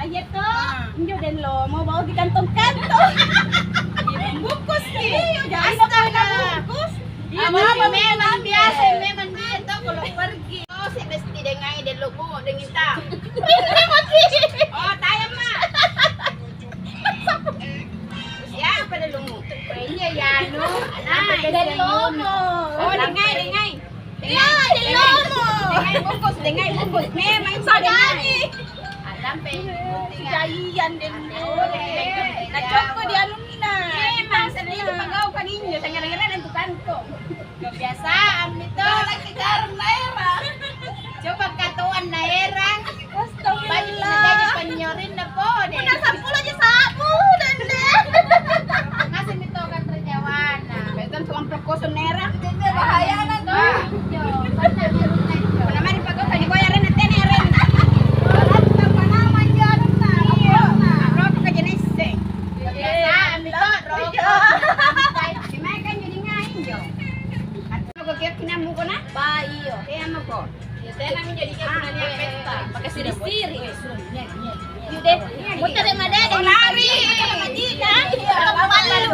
aja tuh. Injo dan lo mau bawa di kantong-kantong. Bungkus nih. Jangan apa bungkus. Memang biasa, memang dia tuh kalau pergi. Oh, si mesti dengai dan lo mau dengan tak. Oh, tayang mah. Siapa dah lu? Kayaknya ya nu. Dan lo mau. Oh, dengai. Dengai Dengai bungkus. Memang Sagani. Alam pe. Jayan dan na choco di anu na. Memang sendiri pagau kaninyo sa ngarangan ng kantong. Kebiasaan nito. Lagi karang naira. Coba katuan naira. Balik na jadi penyorin na po. Una 10 aja sabu dan Ngasih nito kan terjawana. betul tuang prokoso nera. Bahaya na to. Wala man pagau tadi bayaran na teneren. Kebiasaan nito. Roko. Gimana kan jadi ngain yo. Atau kaya kinamu ko na? Bayo. Kaya mo ko. Saya namin jadi kayak pernah lihat pesta. Pakai siri-siri. Yude, muter madade. Lari. Madina. Kalau malu.